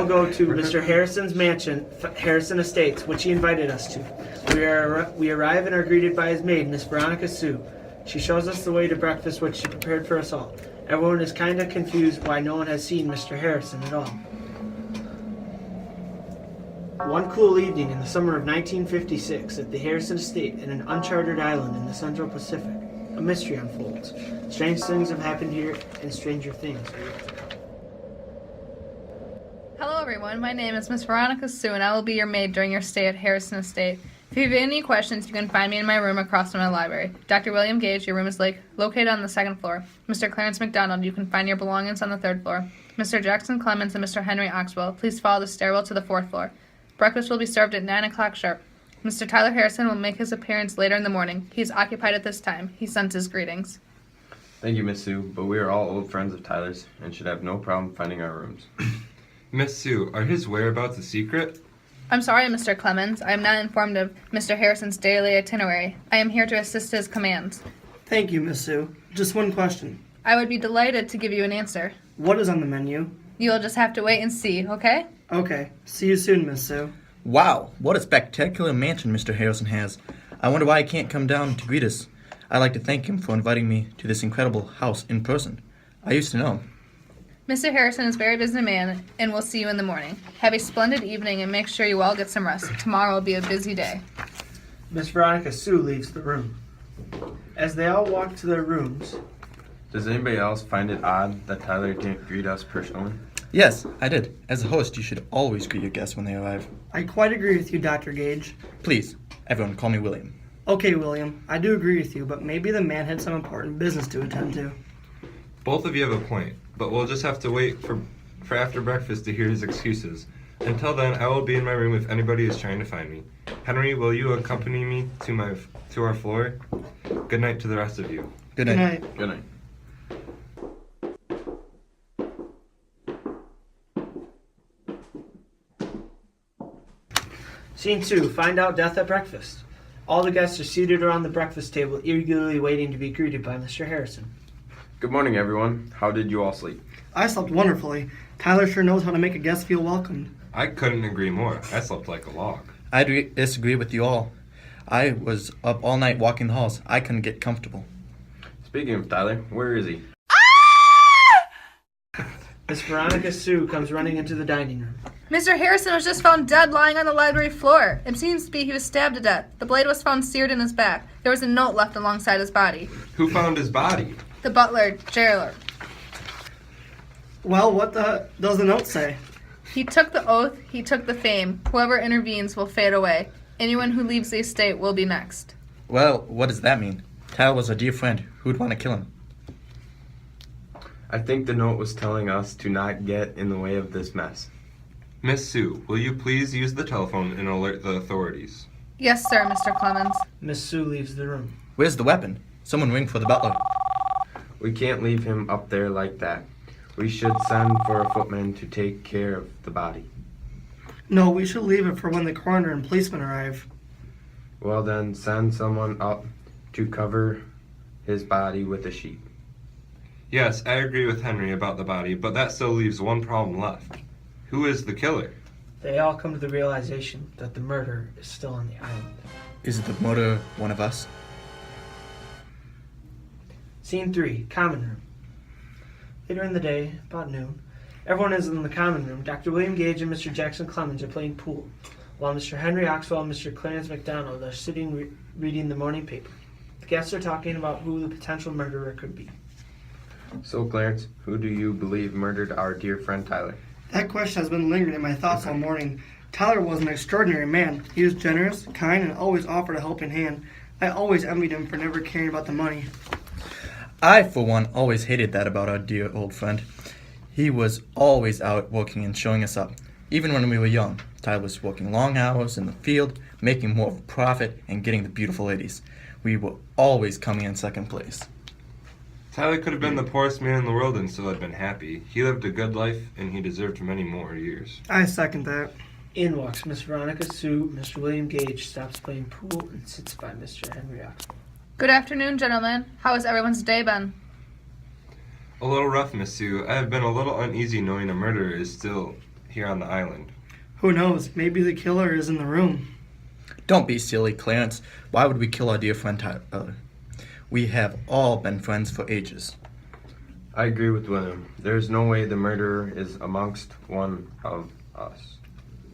go to Mr. Harrison's mansion, Harrison Estates, which he invited us to. We arrive and are greeted by his maid, Miss Veronica Sue. She shows us the way to breakfast, which she prepared for us all. Everyone is kind of confused why no one has seen Mr. Harrison at all. One cool evening in the summer of 1956 at the Harrison Estate in an uncharted island in the Central Pacific, a mystery unfolds. Strange things have happened here, and stranger things are yet to come. Hello everyone, my name is Miss Veronica Sue and I will be your maid during your stay at Harrison Estate. If you have any questions, you can find me in my room across from my library. Dr. William Gage, your room is located on the second floor. Mr. Clarence McDonald, you can find your belongings on the third floor. Mr. Jackson Clemens and Mr. Henry Oxwell, please follow the stairwell to the fourth floor. Breakfast will be served at 9 o'clock sharp. Mr. Tyler Harrison will make his appearance later in the morning. He is occupied at this time. He sends his greetings. Thank you, Miss Sue, but we are all old friends of Tyler's and should have no problem finding our rooms. Miss Sue, are his whereabouts a secret? I'm sorry, Mr. Clemens. I am not informed of Mr. Harrison's daily itinerary. I am here to assist his commands. Thank you, Miss Sue. Just one question. I would be delighted to give you an answer. What is on the menu? You will just have to wait and see, okay? Okay. See you soon, Miss Sue. Wow, what a spectacular mansion Mr. Harrison has. I wonder why he can't come down to greet us. I'd like to thank him for inviting me to this incredible house in person. I used to know him. Mr. Harrison is a very busy man, and we'll see you in the morning. Have a splendid evening, and make sure you all get some rest. Tomorrow will be a busy day. Miss Veronica Sue leaves the room. As they all walk to their rooms... Does anybody else find it odd that Tyler didn't greet us personally? Yes, I did. As a host, you should always greet your guests when they arrive. I quite agree with you, Dr. Gage. Please, everyone call me William. Okay, William, I do agree with you, but maybe the man had some important business to attend to. Both of you have a point, but we'll just have to wait for after breakfast to hear his excuses. Until then, I will be in my room if anybody is trying to find me. Henry, will you accompany me to our floor? Good night to the rest of you. Good night. Good night. Good night. Scene 2, find out death at breakfast. All the guests are seated around the breakfast table, eagerly waiting to be greeted by Mr. Harrison. Good morning, everyone. How did you all sleep? I slept wonderfully. Tyler sure knows how to make a guest feel welcomed. I couldn't agree more. I slept like a log. I disagree with you all. I was up all night walking the halls. I couldn't get comfortable. Speaking of Tyler, where is he? Miss Veronica Sue comes running into the dining room. Mr. Harrison was just found dead lying on the library floor. It seems to be he was stabbed to death. The blade was found seared in his back. There was a note left alongside his body. Who found his body? The butler, jailer. Well, what does the note say? He took the oath, he took the fame. Whoever intervenes will fade away. Anyone who leaves the estate will be next. Well, what does that mean? Tyler was a dear friend. Who'd want to kill him? I think the note was telling us to not get in the way of this mess. Miss Sue, will you please use the telephone and alert the authorities? Yes, sir, Mr. Clemens. Miss Sue leaves the room. Where's the weapon? Someone ring for the butler. We can't leave him up there like that. We should send for a footman to take care of the body. No, we should leave it for when the coroner and policemen arrive. Well then, send someone up to cover his body with a sheet. Yes, I agree with Henry about the body, but that still leaves one problem left. Who is the killer? They all come to the realization that the murderer is still on the island. Is the murderer one of us? Scene 3, common room. Later in the day, about noon, everyone is in the common room. Dr. William Gage and Mr. Jackson Clemens are playing pool, while Mr. Henry Oxwell and Mr. Clarence McDonald are sitting reading the morning paper. The guests are talking about who the potential murderer could be. So, Clarence, who do you believe murdered our dear friend Tyler? That question has been lingering in my thoughts all morning. Tyler was an extraordinary man. He was generous, kind, and always offered a helping hand. I always envied him for never caring about the money. I, for one, always hated that about our dear old friend. He was always out working and showing us up. Even when we were young, Tyler was working long hours in the field, making more of a profit, and getting the beautiful ladies. We were always coming in second place. Tyler could have been the poorest man in the world and still have been happy. He lived a good life, and he deserved many more years. I second that. In walks Miss Veronica Sue. Mr. William Gage stops playing pool and sits by Mr. Henry Oxford. Good afternoon, gentlemen. How has everyone's day been? A little rough, Miss Sue. I have been a little uneasy knowing a murderer is still here on the island. Who knows? Maybe the killer is in the room. Don't be silly, Clarence. Why would we kill our dear friend Tyler? We have all been friends for ages. I agree with William. There's no way the murderer is amongst one of us.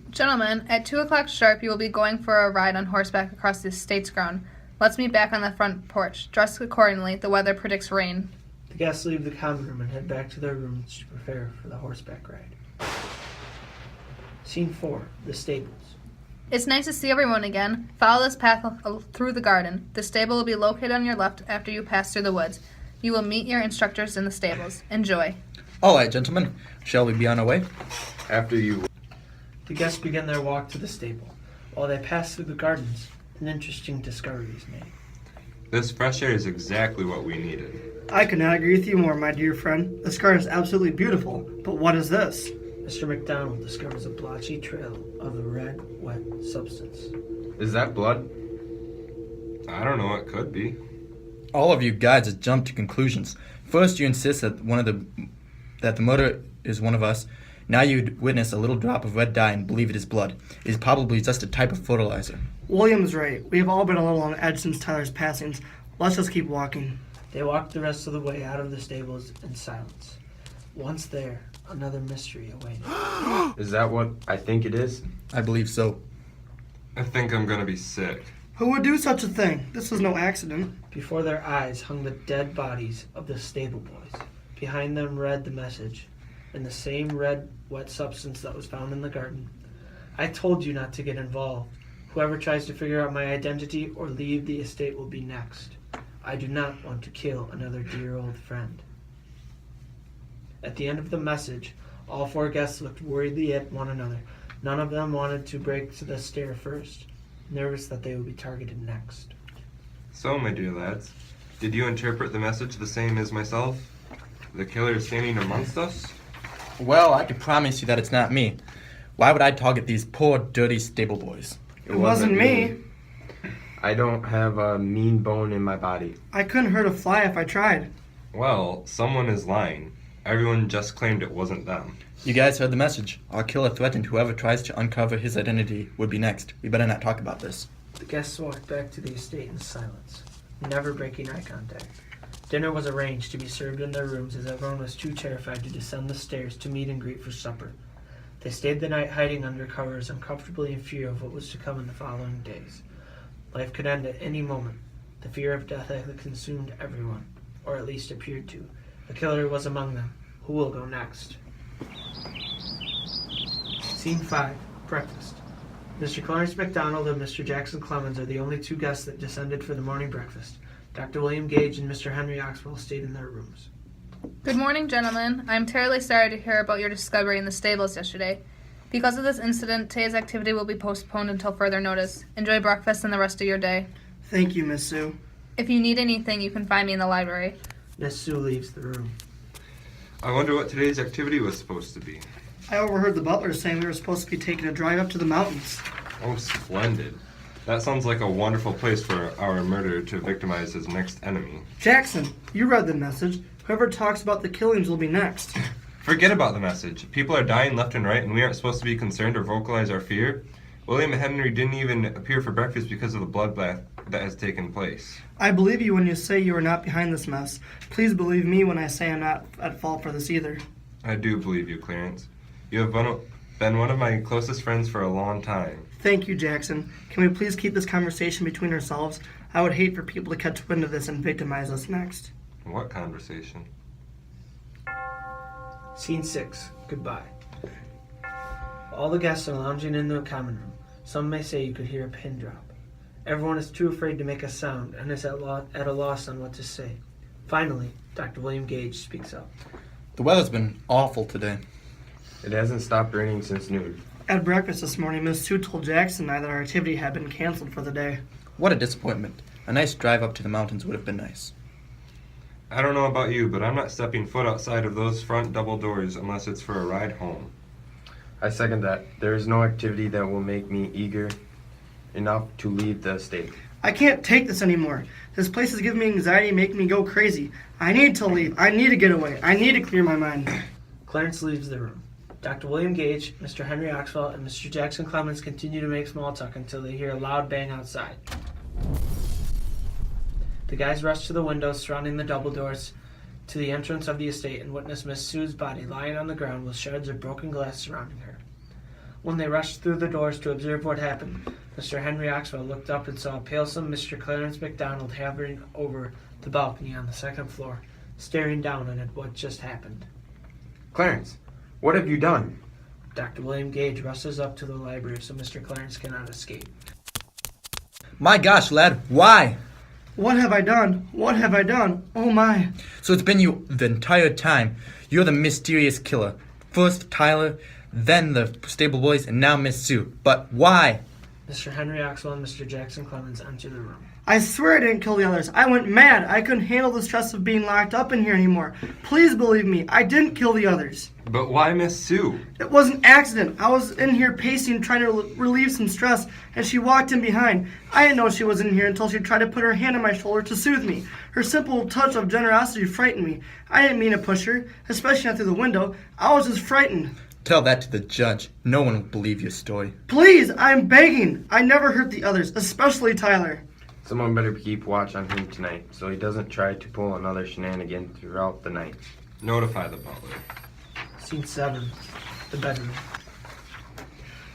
Gentlemen, at 2 o'clock sharp, you will be going for a ride on horseback across the estate's ground. Let's meet back on the front porch. Dress accordingly. The weather predicts rain. The guests leave the common room and head back to their rooms to prepare for the horseback ride. Scene 4, the stables. It's nice to see everyone again. Follow this path through the garden. The stable will be located on your left after you pass through the woods. You will meet your instructors in the stables. Enjoy. All right, gentlemen. Shall we be on our way? After you. The guests begin their walk to the stable. While they pass through the gardens, an interesting discovery is made. This fresh air is exactly what we needed. I could not agree with you more, my dear friend. This garden is absolutely beautiful. But what is this? Mr. McDonald discovers a blotchy trail of a red, wet substance. Is that blood? I don't know, it could be. All of you guys have jumped to conclusions. First, you insist that the murderer is one of us. Now you witness a little drop of red dye and believe it is blood. It is probably just a type of fertilizer. William's right. We have all been a little on edge since Tyler's passings. Let's just keep walking. They walk the rest of the way out of the stables in silence. Once there, another mystery awaited. Is that what I think it is? I believe so. I think I'm gonna be sick. Who would do such a thing? This was no accident. Before their eyes hung the dead bodies of the stable boys. Behind them read the message, in the same red, wet substance that was found in the garden. I told you not to get involved. Whoever tries to figure out my identity or leave the estate will be next. I do not want to kill another dear old friend. At the end of the message, all 4 guests looked worriedly at one another. None of them wanted to break to the stair first, nervous that they would be targeted next. So, my dear lads, did you interpret the message the same as myself? The killer is standing amongst us? Well, I can promise you that it's not me. Why would I target these poor, dirty stable boys? It wasn't me. I don't have a mean bone in my body. I couldn't hurt a fly if I tried. Well, someone is lying. Everyone just claimed it wasn't them. You guys heard the message. Our killer threatened whoever tries to uncover his identity would be next. We better not talk about this. The guests walked back to the estate in silence, never breaking eye contact. Dinner was arranged to be served in their rooms as everyone was too terrified to descend the stairs to meet and greet for supper. They stayed the night hiding under covers, uncomfortably in fear of what was to come in the following days. Life could end at any moment. The fear of death had consumed everyone, or at least appeared to. The killer was among them. Who will go next? Scene 5, breakfast. Mr. Clarence McDonald and Mr. Jackson Clemens are the only 2 guests that descended for the morning breakfast. Dr. William Gage and Mr. Henry Oxwell stayed in their rooms. Good morning, gentlemen. I'm terribly sorry to hear about your discovery in the stables yesterday. Because of this incident, today's activity will be postponed until further notice. Enjoy breakfast and the rest of your day. Thank you, Miss Sue. If you need anything, you can find me in the library. Miss Sue leaves the room. I wonder what today's activity was supposed to be. I overheard the butler saying we were supposed to be taking a drive up to the mountains. Oh, splendid. That sounds like a wonderful place for our murderer to victimize his next enemy. Jackson, you read the message. Whoever talks about the killings will be next. Forget about the message. People are dying left and right, and we aren't supposed to be concerned or vocalize our fear. William and Henry didn't even appear for breakfast because of the bloodbath that has taken place. I believe you when you say you are not behind this mess. Please believe me when I say I'm not at fault for this either. I do believe you, Clarence. You have been one of my closest friends for a long time. Thank you, Jackson. Can we please keep this conversation between ourselves? I would hate for people to catch wind of this and victimize us next. What conversation? Scene 6, goodbye. All the guests are lounging in the common room. Some may say you could hear a pin drop. Everyone is too afraid to make a sound and is at a loss on what to say. Finally, Dr. William Gage speaks up. The weather's been awful today. It hasn't stopped raining since noon. At breakfast this morning, Miss Sue told Jackson and I that our activity had been canceled for the day. What a disappointment. A nice drive up to the mountains would have been nice. I don't know about you, but I'm not stepping foot outside of those front double doors unless it's for a ride home. I second that. There is no activity that will make me eager enough to leave the estate. I can't take this anymore. This place is giving me anxiety and making me go crazy. I need to leave. I need to get away. I need to clear my mind. Clarence leaves the room. Dr. William Gage, Mr. Henry Oxwell, and Mr. Jackson Clemens continue to make small talk until they hear a loud bang outside. The guys rush to the windows surrounding the double doors to the entrance of the estate and witness Miss Sue's body lying on the ground with shards of broken glass surrounding her. When they rushed through the doors to observe what happened, Mr. Henry Oxwell looked up and saw a palesome Mr. Clarence McDonald hovering over the balcony on the second floor, staring down at what just happened. Clarence, what have you done? Dr. William Gage rushes up to the library so Mr. Clarence cannot escape. My gosh, lad, why? What have I done? What have I done? Oh my. So it's been you the entire time. You're the mysterious killer. First Tyler, then the stable boys, and now Miss Sue. But why? Mr. Henry Oxwell and Mr. Jackson Clemens enter the room. I swear I didn't kill the others. I went mad. I couldn't handle the stress of being locked up in here anymore. Please believe me, I didn't kill the others. But why Miss Sue? It was an accident. I was in here pacing, trying to relieve some stress, and she walked in behind. I didn't know she was in here until she tried to put her hand on my shoulder to soothe me. Her simple touch of generosity frightened me. I didn't mean to push her, especially not through the window. I was just frightened. Tell that to the judge. No one will believe your story. Please, I'm begging. I never hurt the others, especially Tyler. Someone better keep watch on him tonight so he doesn't try to pull another shenanigan throughout the night. Notify the butler. Scene 7. The bedroom.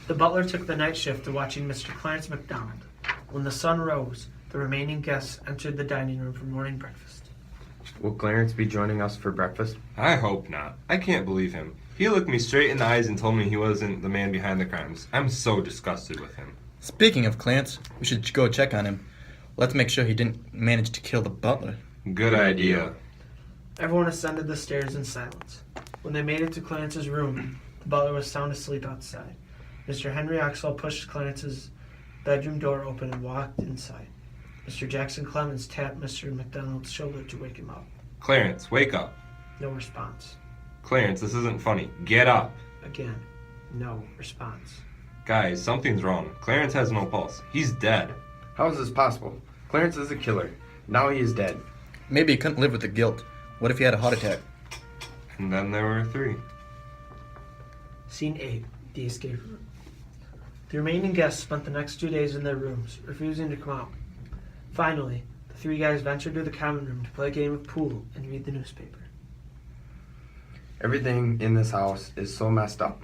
The butler took the night shift to watching Mr. Clarence McDonald. When the sun rose, the remaining guests entered the dining room for morning breakfast. Will Clarence be joining us for breakfast? I hope not. I can't believe him. He looked me straight in the eyes and told me he wasn't the man behind the crimes. I'm so disgusted with him. Speaking of Clarence, we should go check on him. Let's make sure he didn't manage to kill the butler. Good idea. Everyone ascended the stairs in silence. When they made it to Clarence's room, the butler was sound asleep outside. Mr. Henry Oxwell pushed Clarence's bedroom door open and walked inside. Mr. Jackson Clemens tapped Mr. McDonald's shoulder to wake him up. Clarence, wake up. No response. Clarence, this isn't funny. Get up. Again, no response. Guys, something's wrong. Clarence has no pulse. He's dead. How is this possible? Clarence is a killer. Now he is dead. Maybe he couldn't live with the guilt. What if he had a heart attack? And then there were 3. Scene 8. The escape room. The remaining guests spent the next 2 days in their rooms, refusing to come out. Finally, the 3 guys ventured to the common room to play a game of pool and read the newspaper. Everything in this house is so messed up.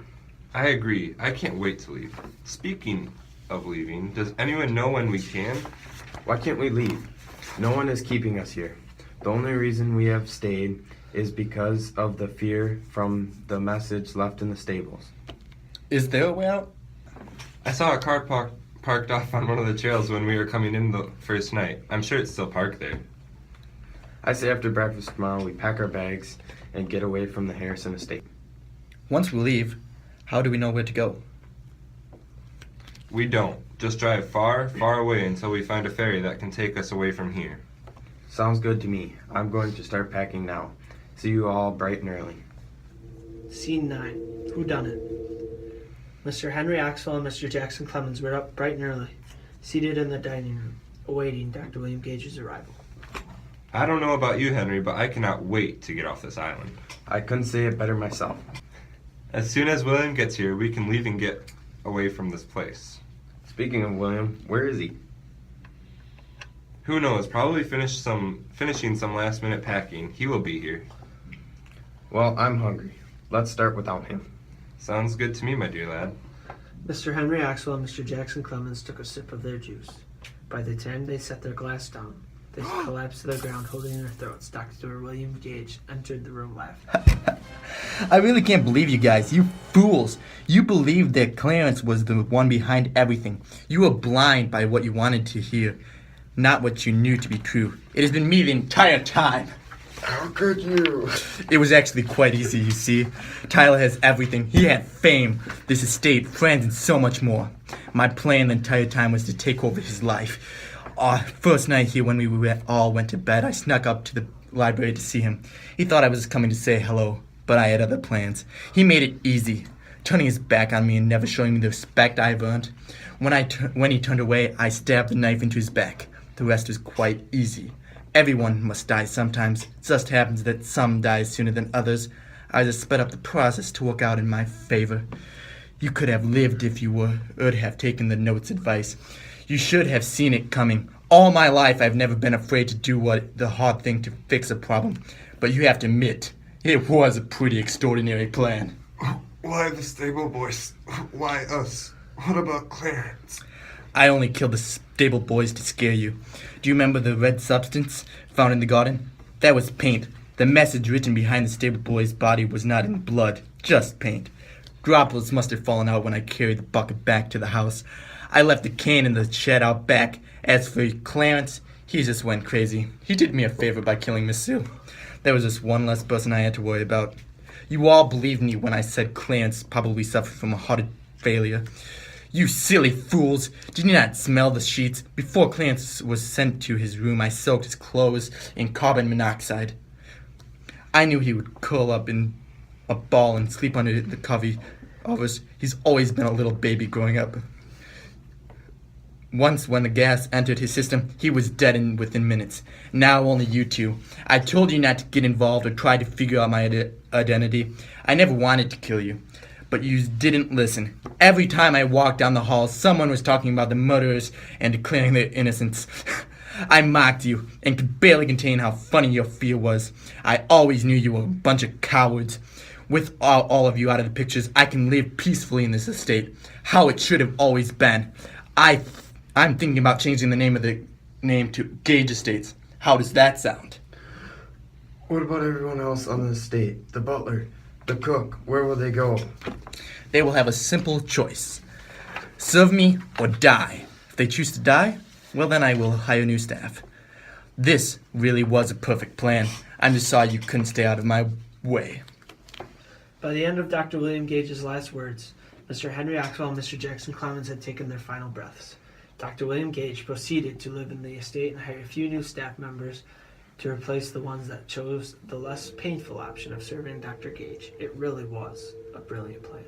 I agree. I can't wait to leave. Speaking of leaving, does anyone know when we can? Why can't we leave? No one is keeping us here. The only reason we have stayed is because of the fear from the message left in the stables. Is there a way out? I saw a car parked off on one of the trails when we were coming in the first night. I'm sure it's still parked there. I say after breakfast tomorrow we pack our bags and get away from the Harrison estate. Once we leave, how do we know where to go? We don't. Just drive far, far away until we find a ferry that can take us away from here. Sounds good to me. I'm going to start packing now. See you all bright and early. Scene 9. Whodunit. Mr. Henry Oxwell and Mr. Jackson Clemens were up bright and early, seated in the dining room, awaiting Dr. William Gage's arrival. I don't know about you, Henry, but I cannot wait to get off this island. I couldn't say it better myself. As soon as William gets here, we can leave and get away from this place. Speaking of William, where is he? Who knows? Probably finishing some last-minute packing. He will be here. Well, I'm hungry. Let's start without him. Sounds good to me, my dear lad. Mr. Henry Oxwell and Mr. Jackson Clemens took a sip of their juice. By the time they set their glass down, they collapsed to the ground, holding their throats. Dr. William Gage entered the room laughing. I really can't believe you guys. You fools. You believed that Clarence was the one behind everything. You were blind by what you wanted to hear, not what you knew to be true. It has been me the entire time. How could you? It was actually quite easy, you see. Tyler has everything. He had fame, this estate, friends, and so much more. My plan the entire time was to take over his life. First night here when we all went to bed, I snuck up to the library to see him. He thought I was coming to say hello, but I had other plans. He made it easy, turning his back on me and never showing me the respect I've earned. When he turned away, I stabbed the knife into his back. The rest was quite easy. Everyone must die sometimes. It just happens that some die sooner than others. I just sped up the process to work out in my favor. You could have lived if you would have taken the note's advice. You should have seen it coming. All my life, I've never been afraid to do the hard thing to fix a problem. But you have to admit, it was a pretty extraordinary plan. Why the stable boys? Why us? What about Clarence? I only killed the stable boys to scare you. Do you remember the red substance found in the garden? That was paint. The message written behind the stable boy's body was not in blood, just paint. Droplets must have fallen out when I carried the bucket back to the house. I left the can in the shed out back. As for Clarence, he just went crazy. He did me a favor by killing Miss Sue. There was just one less person I had to worry about. You all believed me when I said Clarence probably suffered from a heart failure. You silly fools! Did you not smell the sheets? Before Clarence was sent to his room, I soaked his clothes in carbon monoxide. I knew he would curl up in a ball and sleep under the covers. He's always been a little baby growing up. Once, when the gas entered his system, he was dead within minutes. Now only you two. I told you not to get involved or try to figure out my identity. I never wanted to kill you, but you didn't listen. Every time I walked down the hall, someone was talking about the murderers and declaring their innocence. I mocked you and could barely contain how funny your fear was. I always knew you were a bunch of cowards. With all of you out of the pictures, I can live peacefully in this estate, how it should have always been. I'm thinking about changing the name to Gage Estates. How does that sound? What about everyone else on the estate? The butler, the cook, where will they go? They will have a simple choice. Serve me or die. If they choose to die, well then I will hire new staff. This really was a perfect plan. I'm just sorry you couldn't stay out of my way. By the end of Dr. William Gage's last words, Mr. Henry Oxwell and Mr. Jackson Clemens had taken their final breaths. Dr. William Gage proceeded to live in the estate and hire a few new staff members to replace the ones that chose the less painful option of serving Dr. Gage. It really was a brilliant plan.